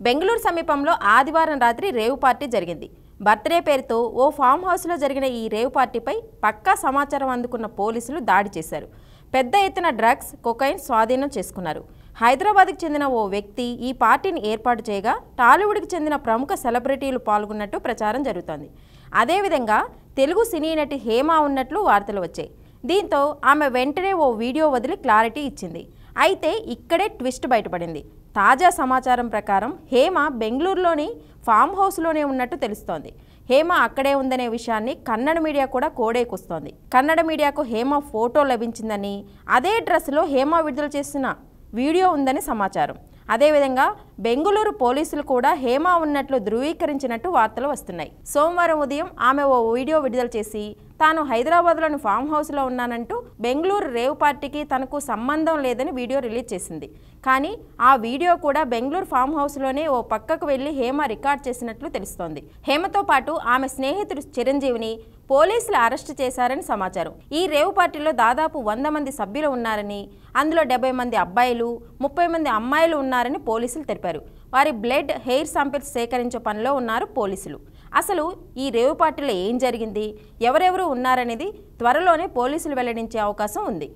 బెంగళూరు సమీపంలో ఆదివారం రాత్రి రేవ్ పార్టీ జరిగింది. బర్త్డే పేరుతో ఓ ఫామ్ హౌస్లో జరిగిన ఈ రేవ్ పార్టీపై పక్కా సమాచారం అందుకున్న పోలీసులు దాడి చేశారు. పెద్ద ఎత్తున డ్రగ్స్, కొకైన్ స్వాధీనం చేసుకున్నారు. హైదరాబాద్కి చెందిన ఓ వ్యక్తి ఈ పార్టీని ఏర్పాటు చేయగా టాలీవుడ్కి చెందిన ప్రముఖ సెలబ్రిటీలు పాల్గొన్నట్టు ప్రచారం జరుగుతోంది. అదేవిధంగా తెలుగు సినీ నటి హేమ ఉన్నట్లు వార్తలు వచ్చాయి. దీంతో ఆమె వెంటనే ఓ వీడియో వదిలి క్లారిటీ ఇచ్చింది. అయితే ఇక్కడే ట్విస్ట్ బయటపడింది. తాజా సమాచారం ప్రకారం హేమ బెంగళూరులోని ఫామ్ హౌస్లోనే ఉన్నట్టు తెలుస్తోంది. హేమ అక్కడే ఉందనే విషయాన్ని కన్నడ మీడియా కూడా కోడేకొస్తోంది. కన్నడ మీడియాకు హేమ ఫోటో లభించిందని, అదే డ్రెస్లో హేమ విడుదల చేసిన వీడియో ఉందని సమాచారం. అదేవిధంగా బెంగళూరు పోలీసులు కూడా హేమ ఉన్నట్లు ధృవీకరించినట్టు వార్తలు వస్తున్నాయి. సోమవారం ఉదయం ఆమె ఓ వీడియో విడుదల చేసి తాను హైదరాబాద్లోని ఫామ్ హౌస్లో ఉన్నానంటూ బెంగళూరు రేవ్ పార్టీకి తనకు సంబంధం లేదని వీడియో రిలీజ్ చేసింది. కానీ ఆ వీడియో కూడా బెంగళూరు ఫామ్ హౌస్లోనే ఓ పక్కకు వెళ్లి హేమ రికార్డ్ చేసినట్లు తెలుస్తోంది. హేమతో పాటు ఆమె స్నేహితుడు చిరంజీవిని పోలీసులు అరెస్టు చేశారని సమాచారం. ఈ రేవ్ పార్టీలో దాదాపు 100 మంది సభ్యులు ఉన్నారని, అందులో 70 మంది అబ్బాయిలు, 30 మంది అమ్మాయిలు ఉన్నారని పోలీసులు తెలిపారు. వారి బ్లడ్, హెయిర్ శాంపిల్స్ సేకరించే పనిలో ఉన్నారు పోలీసులు. అసలు ఈ రేవ్ పార్టీలో ఏం జరిగింది, ఎవరెవరు ఉన్నారనేది త్వరలోనే పోలీసులు వెల్లడించే అవకాశం ఉంది.